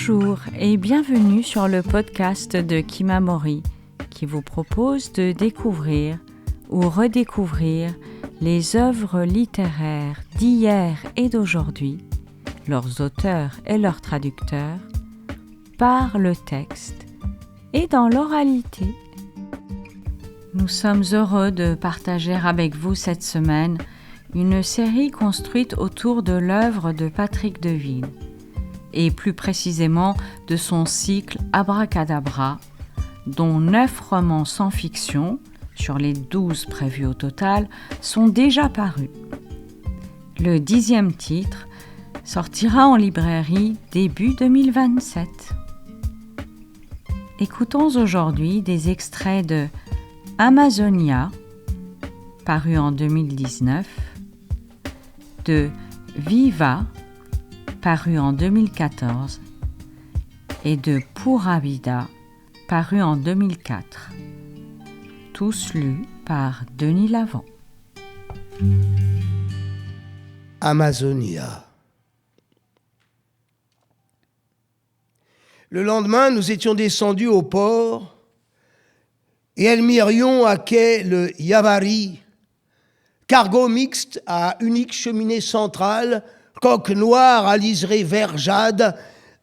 Bonjour et bienvenue sur le podcast de Kimamori qui vous propose de découvrir ou redécouvrir les œuvres littéraires d'hier et d'aujourd'hui, leurs auteurs et leurs traducteurs, par le texte et dans l'oralité. Nous sommes heureux de partager avec vous cette semaine une série construite autour de l'œuvre de Patrick Deville, et plus précisément de son cycle Abracadabra, dont 9 romans sans fiction, sur les 12 prévus au total, sont déjà parus. Le 10e titre sortira en librairie début 2027. Écoutons aujourd'hui des extraits de Amazonia, paru en 2019, de Viva, paru en 2014, et de Pura Vida, paru en 2004, tous lus par Denis Lavant. Amazonia. Le lendemain, nous étions descendus au port et admirions à quai le Yavari, cargo mixte à unique cheminée centrale, coque noire à liseré vert jade,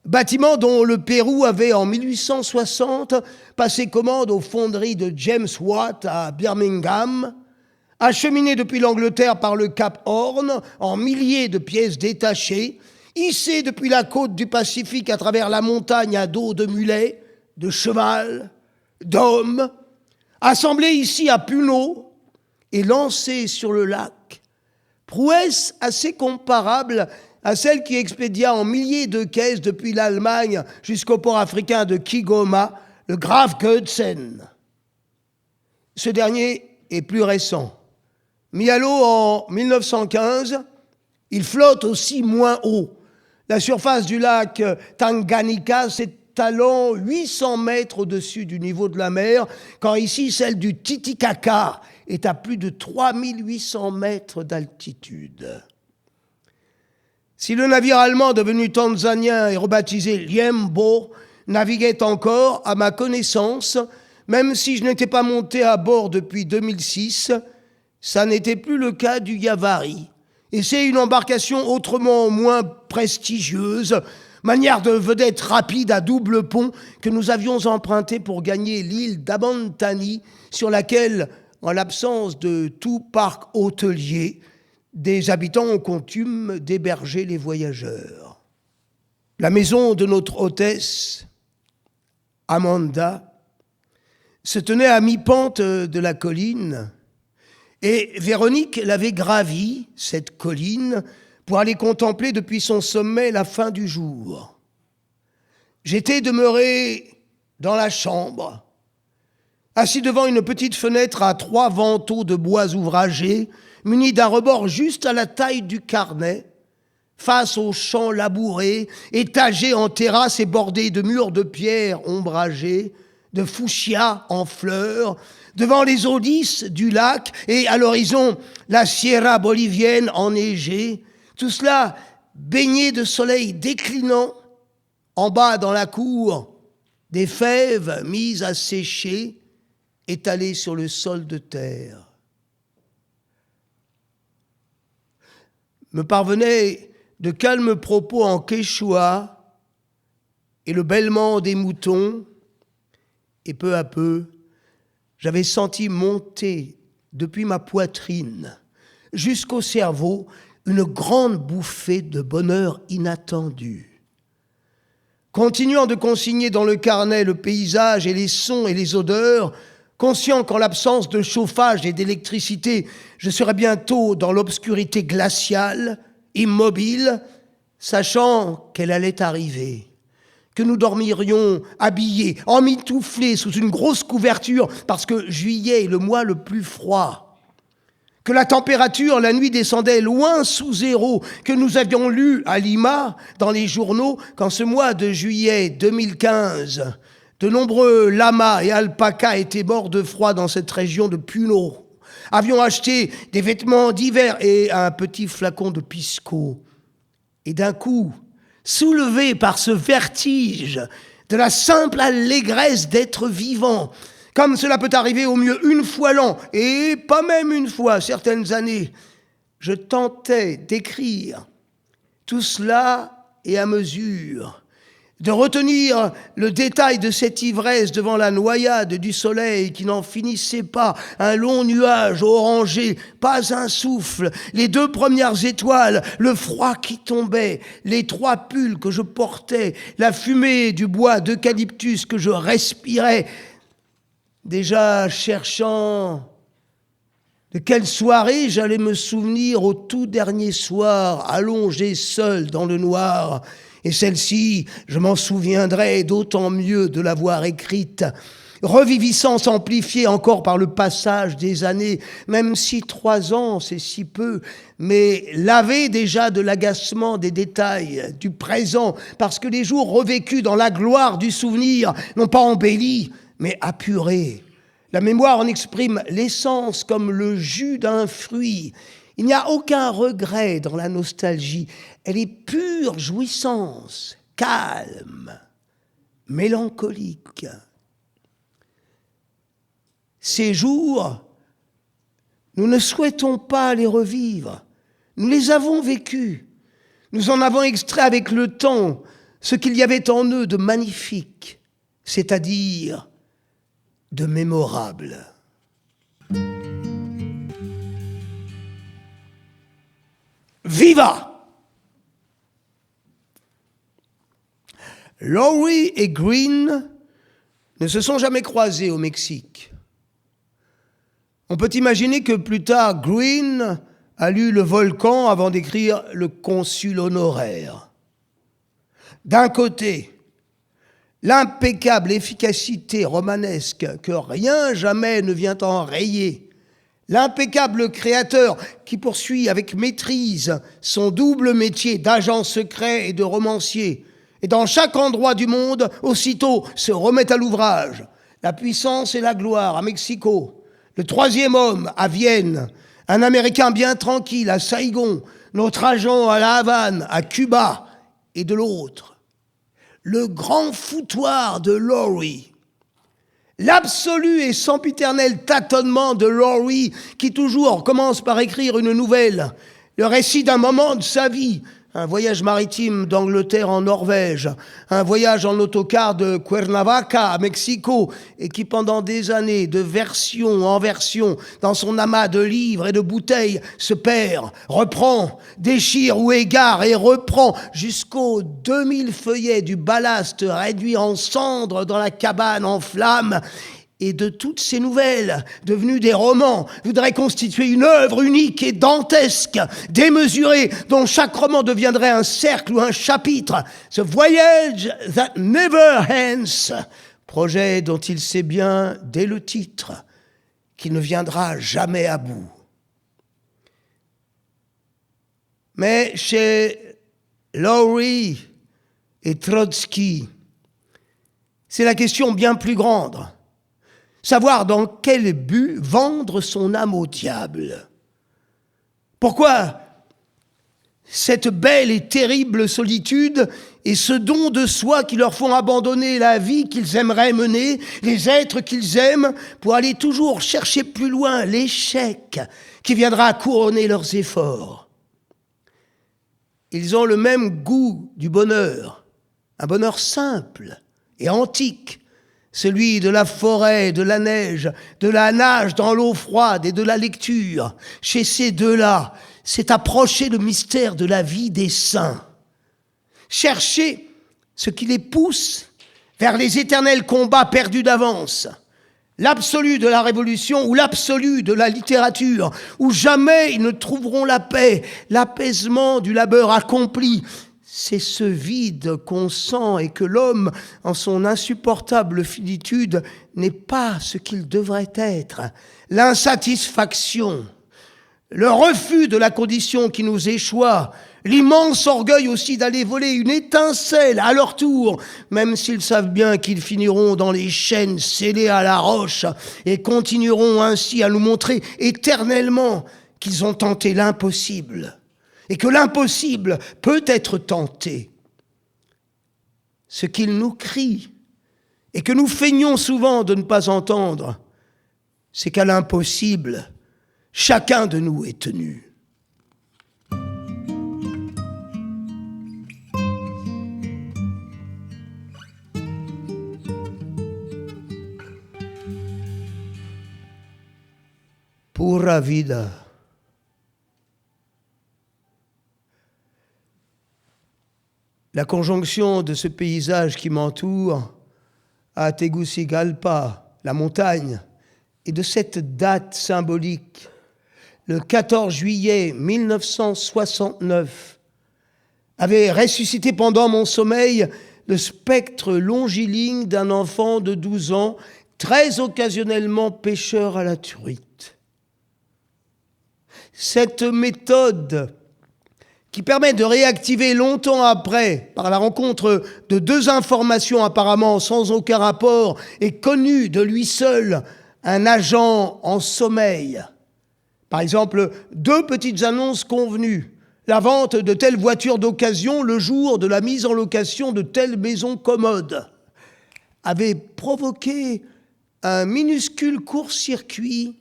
bâtiment dont le Pérou avait en 1860 passé commande aux fonderies de James Watt à Birmingham, acheminé depuis l'Angleterre par le Cap Horn en milliers de pièces détachées, hissé depuis la côte du Pacifique à travers la montagne à dos de mulets, de cheval, d'hommes, assemblé ici à Puno et lancé sur le lac. Prouesse assez comparable à celle qui expédia en milliers de caisses depuis l'Allemagne jusqu'au port africain de Kigoma, le Graf Goedsen. Ce dernier est plus récent. Mis à l'eau en 1915, il flotte aussi moins haut. La surface du lac Tanganyika s'étalant 800 mètres au-dessus du niveau de la mer, quand ici celle du Titicaca est à plus de 3800 mètres d'altitude. Si le navire allemand devenu tanzanien et rebaptisé Liembo naviguait encore, à ma connaissance, même si je n'étais pas monté à bord depuis 2006, ça n'était plus le cas du Yavari. Et c'est une embarcation autrement moins prestigieuse, manière de vedette rapide à double pont que nous avions emprunté pour gagner l'île d'Abantani, sur laquelle, en l'absence de tout parc hôtelier, des habitants ont coutume d'héberger les voyageurs. La maison de notre hôtesse, Amanda, se tenait à mi-pente de la colline, et Véronique l'avait gravie, cette colline, pour aller contempler depuis son sommet la fin du jour. J'étais demeuré dans la chambre, assis devant une petite fenêtre à 3 vantaux de bois ouvragés, muni d'un rebord juste à la taille du carnet, face aux champs labourés, étagés en terrasse et bordés de murs de pierre ombragés, de fuchsia en fleurs, devant les eaux lisses du lac et à l'horizon la Sierra bolivienne enneigée, tout cela baigné de soleil déclinant, en bas dans la cour, des fèves mises à sécher, étalées sur le sol de terre. Me parvenaient de calmes propos en quechua et le bêlement des moutons, et peu à peu, j'avais senti monter depuis ma poitrine jusqu'au cerveau une grande bouffée de bonheur inattendu. Continuant de consigner dans le carnet le paysage et les sons et les odeurs, conscient qu'en l'absence de chauffage et d'électricité, je serais bientôt dans l'obscurité glaciale, immobile, sachant qu'elle allait arriver, que nous dormirions habillés, emmitouflés sous une grosse couverture, parce que juillet est le mois le plus froid, que la température la nuit descendait loin sous zéro, que nous avions lu à Lima, dans les journaux, qu'en ce mois de juillet 2015, de nombreux lamas et alpacas étaient morts de froid dans cette région de Puno. Avions acheté des vêtements d'hiver et un petit flacon de pisco. Et d'un coup, soulevé par ce vertige de la simple allégresse d'être vivant, comme cela peut arriver au mieux une fois l'an, et pas même une fois, certaines années, je tentais d'écrire tout cela et à mesure, de retenir le détail de cette ivresse devant la noyade du soleil qui n'en finissait pas, un long nuage orangé, pas un souffle, les 2 premières étoiles, le froid qui tombait, les 3 pulls que je portais, la fumée du bois d'eucalyptus que je respirais, déjà cherchant de quelle soirée j'allais me souvenir au tout dernier soir, allongé seul dans le noir. Et celle-ci, je m'en souviendrai d'autant mieux de l'avoir écrite, reviviscence amplifiée encore par le passage des années, même si 3 ans, c'est si peu, mais lavée déjà de l'agacement des détails du présent, parce que les jours revécus dans la gloire du souvenir n'ont pas embelli, mais apuré. La mémoire en exprime l'essence comme le jus d'un fruit. Il n'y a aucun regret dans la nostalgie. Elle est pure jouissance, calme, mélancolique. Ces jours, nous ne souhaitons pas les revivre. Nous les avons vécus. Nous en avons extrait avec le temps ce qu'il y avait en eux de magnifique, c'est-à-dire de mémorable. Viva! Lowry et Greene ne se sont jamais croisés au Mexique. On peut imaginer que plus tard, Greene a lu Le Volcan avant d'écrire Le Consul honoraire. D'un côté, l'impeccable efficacité romanesque que rien jamais ne vient enrayer, l'impeccable créateur qui poursuit avec maîtrise son double métier d'agent secret et de romancier, et dans chaque endroit du monde, aussitôt se remet à l'ouvrage. La puissance et la gloire à Mexico, le 3e homme à Vienne, un Américain bien tranquille à Saigon, notre agent à La Havane, à Cuba, et de l'autre, le grand foutoir de Lowry. L'absolu et sempiternel tâtonnement de Lowry, qui toujours commence par écrire une nouvelle, le récit d'un moment de sa vie, un voyage maritime d'Angleterre en Norvège, un voyage en autocar de Cuernavaca à Mexico, et qui pendant des années, de version en version, dans son amas de livres et de bouteilles, se perd, reprend, déchire ou égare et reprend, jusqu'aux 2000 feuillets du ballast réduit en cendres dans la cabane en flammes. Et de toutes ces nouvelles, devenues des romans, voudraient constituer une œuvre unique et dantesque, démesurée, dont chaque roman deviendrait un cercle ou un chapitre. Ce voyage that never ends, projet dont il sait bien, dès le titre, qu'il ne viendra jamais à bout. Mais chez Lowry et Trotsky, c'est la question bien plus grande. Savoir dans quel but vendre son âme au diable. Pourquoi cette belle et terrible solitude et ce don de soi qui leur font abandonner la vie qu'ils aimeraient mener, les êtres qu'ils aiment, pour aller toujours chercher plus loin l'échec qui viendra couronner leurs efforts. Ils ont le même goût du bonheur, un bonheur simple et antique, celui de la forêt, de la neige, de la nage dans l'eau froide et de la lecture. Chez ces deux-là, c'est approcher le mystère de la vie des saints. Chercher ce qui les pousse vers les éternels combats perdus d'avance. L'absolu de la révolution ou l'absolu de la littérature, où jamais ils ne trouveront la paix, l'apaisement du labeur accompli. C'est ce vide qu'on sent et que l'homme, en son insupportable finitude, n'est pas ce qu'il devrait être. L'insatisfaction, le refus de la condition qui nous échoit, l'immense orgueil aussi d'aller voler une étincelle à leur tour, même s'ils savent bien qu'ils finiront dans les chaînes scellées à la roche et continueront ainsi à nous montrer éternellement qu'ils ont tenté l'impossible. Et que l'impossible peut être tenté. ce qu'il nous crie et que nous feignons souvent de ne pas entendre, c'est qu'à l'impossible, chacun de nous est tenu. Pura vida. La conjonction de ce paysage qui m'entoure à Tegucigalpa, la montagne, et de cette date symbolique, le 14 juillet 1969, avait ressuscité pendant mon sommeil le spectre longiligne d'un enfant de 12 ans, très occasionnellement pêcheur à la truite. Cette méthode qui permet de réactiver longtemps après, par la rencontre de deux informations apparemment sans aucun rapport et connues de lui seul, un agent en sommeil. Par exemple, deux petites annonces convenues. La vente de telle voiture d'occasion le jour de la mise en location de telle maison commode avait provoqué un minuscule court-circuit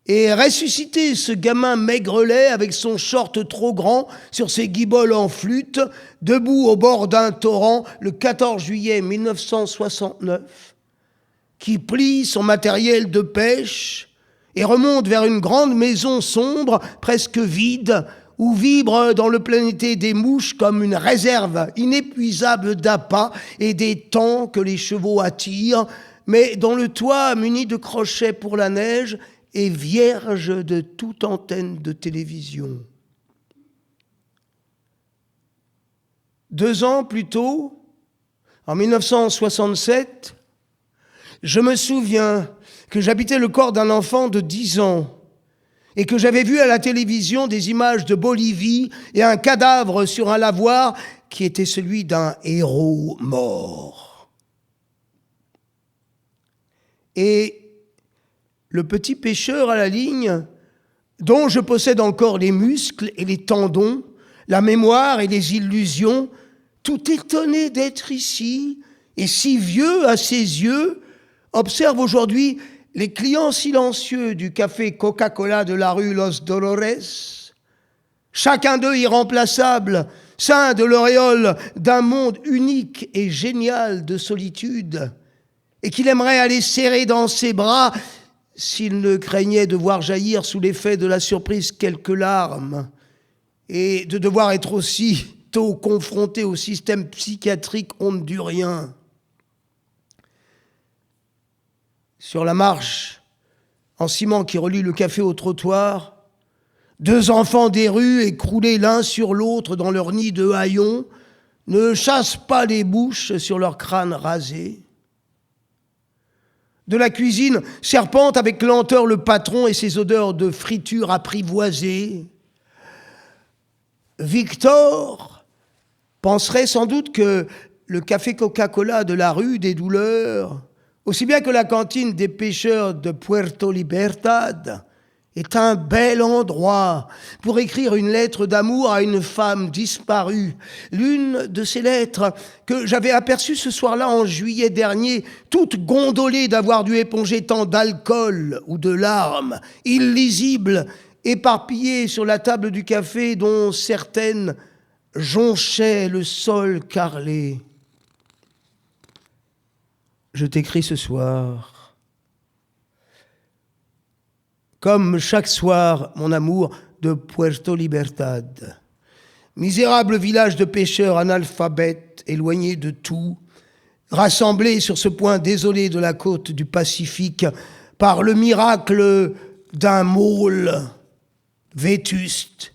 et ressuscité ce gamin maigrelet avec son short trop grand sur ses guiboles en flûte, debout au bord d'un torrent le 14 juillet 1969, qui plie son matériel de pêche et remonte vers une grande maison sombre, presque vide, où vibre dans le plein été des mouches comme une réserve inépuisable d'appâts et d'étangs que les chevaux attirent, mais dont le toit, muni de crochets pour la neige, est vierge de toute antenne de télévision. 2 ans plus tôt, en 1967, je me souviens que j'habitais le corps d'un enfant de 10 ans et que j'avais vu à la télévision des images de Bolivie et un cadavre sur un lavoir qui était celui d'un héros mort. Et le petit pêcheur à la ligne, dont je possède encore les muscles et les tendons, la mémoire et les illusions, tout étonné d'être ici et si vieux à ses yeux, observe aujourd'hui les clients silencieux du café Coca-Cola de la rue Los Dolores, chacun d'eux irremplaçable, ceint de l'auréole d'un monde unique et génial de solitude, et qu'il aimerait aller serrer dans ses bras s'il ne craignait de voir jaillir sous l'effet de la surprise quelques larmes et de devoir être aussitôt confronté au système psychiatrique hondurien. Sur la marche en ciment qui relie le café au trottoir, 2 enfants des rues écroulés l'un sur l'autre dans leur nid de haillons ne chassent pas les mouches sur leur crâne rasé. De la cuisine serpente avec lenteur le patron et ses odeurs de friture apprivoisée. Victor penserait sans doute que le café Coca-Cola de la rue des Douleurs, aussi bien que la cantine des pêcheurs de Puerto Libertad, est un bel endroit pour écrire une lettre d'amour à une femme disparue. L'une de ces lettres que j'avais aperçues ce soir-là en juillet dernier, toute gondolée d'avoir dû éponger tant d'alcool ou de larmes, illisibles, éparpillées sur la table du café dont certaines jonchaient le sol carrelé. Je t'écris ce soir. Comme chaque soir, mon amour, de Puerto Libertad. Misérable village de pêcheurs analphabètes, éloignés de tout, rassemblés sur ce point désolé de la côte du Pacifique par le miracle d'un môle vétuste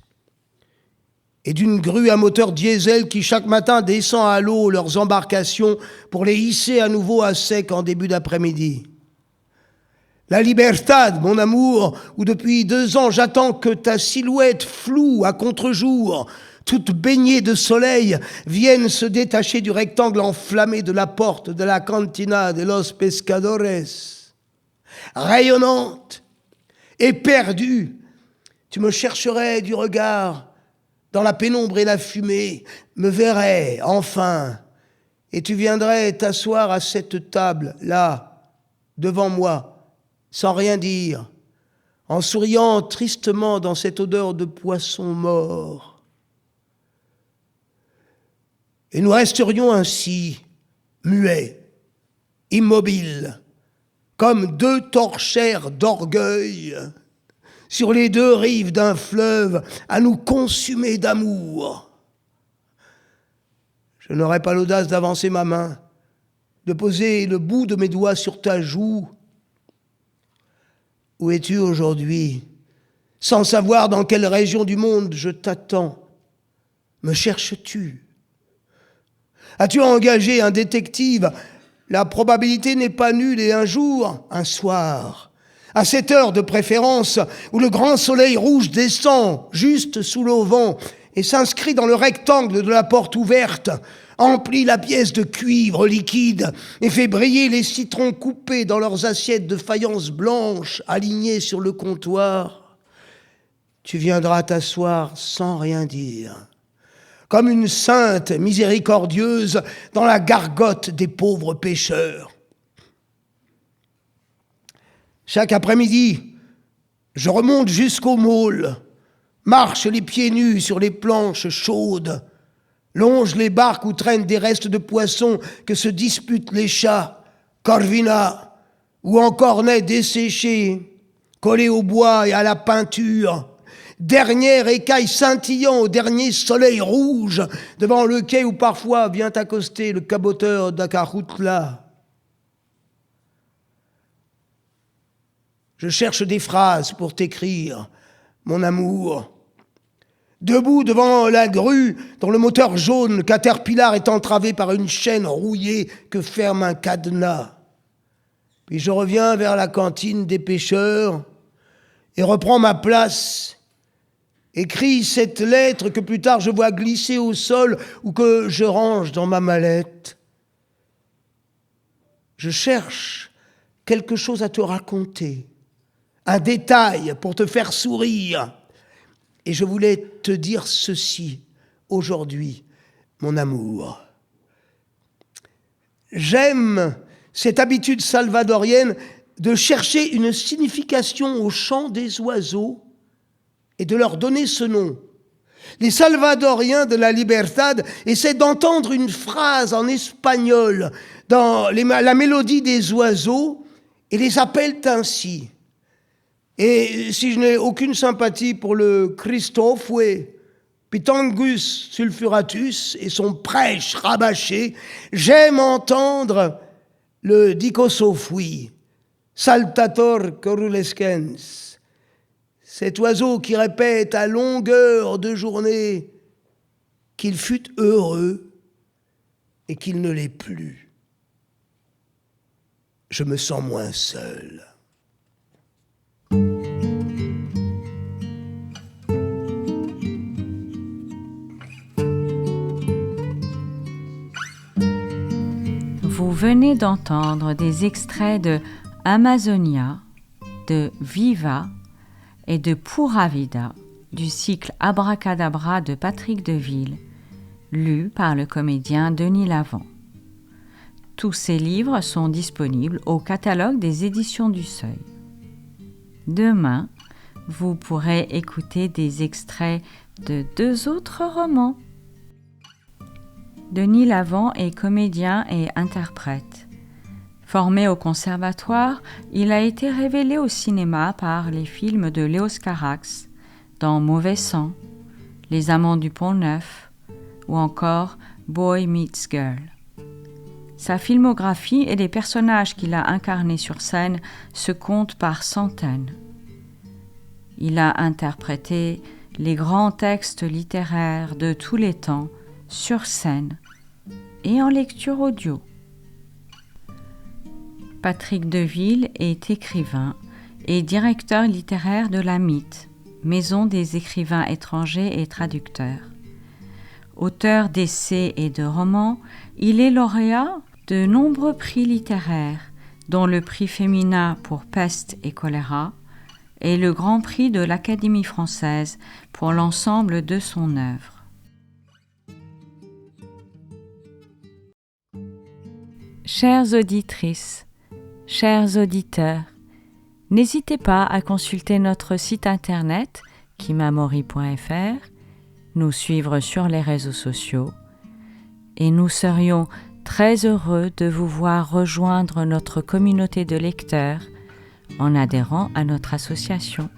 et d'une grue à moteur diesel qui chaque matin descend à l'eau leurs embarcations pour les hisser à nouveau à sec en début d'après-midi. La Libertad, mon amour, où depuis 2 ans j'attends que ta silhouette floue à contre-jour, toute baignée de soleil, vienne se détacher du rectangle enflammé de la porte de la Cantina de los Pescadores. Rayonnante, éperdue, tu me chercherais du regard dans la pénombre et la fumée, me verrais enfin, et tu viendrais t'asseoir à cette table, là, devant moi, sans rien dire, en souriant tristement dans cette odeur de poisson mort. Et nous resterions ainsi, muets, immobiles, comme deux torchères d'orgueil, sur les deux rives d'un fleuve, à nous consumer d'amour. Je n'aurais pas l'audace d'avancer ma main, de poser le bout de mes doigts sur ta joue. Où es-tu aujourd'hui? Sans savoir dans quelle région du monde je t'attends. Me cherches-tu? As-tu engagé un détective? La probabilité n'est pas nulle et un jour, un soir, à cette heure de préférence où le grand soleil rouge descend juste sous l'auvent et s'inscrit dans le rectangle de la porte ouverte, emplit la pièce de cuivre liquide et fait briller les citrons coupés dans leurs assiettes de faïence blanche alignées sur le comptoir, tu viendras t'asseoir sans rien dire, comme une sainte miséricordieuse dans la gargote des pauvres pécheurs. Chaque après-midi, je remonte jusqu'au môle, marche les pieds nus sur les planches chaudes, longe les barques où traînent des restes de poissons que se disputent les chats, corvina, ou en cornets desséchés, collés au bois et à la peinture, dernière écaille scintillant au dernier soleil rouge, devant le quai où parfois vient accoster le caboteur d'Acarutla. Je cherche des phrases pour t'écrire, mon amour. Debout devant la grue dont le moteur jaune Caterpillar est entravé par une chaîne rouillée que ferme un cadenas. Puis je reviens vers la cantine des pêcheurs et reprends ma place. Écris cette lettre que plus tard je vois glisser au sol ou que je range dans ma mallette. Je cherche quelque chose à te raconter, un détail pour te faire sourire. Et je voulais te dire ceci aujourd'hui, mon amour. J'aime cette habitude salvadorienne de chercher une signification au chant des oiseaux et de leur donner ce nom. Les Salvadoriens de la Libertad essaient d'entendre une phrase en espagnol dans la mélodie des oiseaux et les appellent ainsi. Et si je n'ai aucune sympathie pour le Christophue, Pitangus sulfuratus et son prêche rabâché, j'aime entendre le Dicosophui, Saltator corulescens, cet oiseau qui répète à longueur de journée qu'il fut heureux et qu'il ne l'est plus. Je me sens moins seul. Vous venez d'entendre des extraits de Amazonia, de Viva et de Pura Vida du cycle Abracadabra de Patrick Deville, lu par le comédien Denis Lavant. Tous ces livres sont disponibles au catalogue des éditions du Seuil. Demain, vous pourrez écouter des extraits de 2 autres romans. Denis Lavant est comédien et interprète. Formé au conservatoire, il a été révélé au cinéma par les films de Léos Carax, dans Mauvais sang, Les Amants du Pont-Neuf ou encore Boy Meets Girl. Sa filmographie et les personnages qu'il a incarnés sur scène se comptent par centaines. Il a interprété les grands textes littéraires de tous les temps sur scène et en lecture audio. Patrick Deville est écrivain et directeur littéraire de la MIT, Maison des écrivains étrangers et traducteurs. Auteur d'essais et de romans, il est lauréat de nombreux prix littéraires, dont le prix féminin pour Peste et choléra et le Grand Prix de l'Académie française pour l'ensemble de son œuvre. Chères auditrices, chers auditeurs, n'hésitez pas à consulter notre site internet kimamori.fr, nous suivre sur les réseaux sociaux et nous serions très heureux de vous voir rejoindre notre communauté de lecteurs en adhérant à notre association.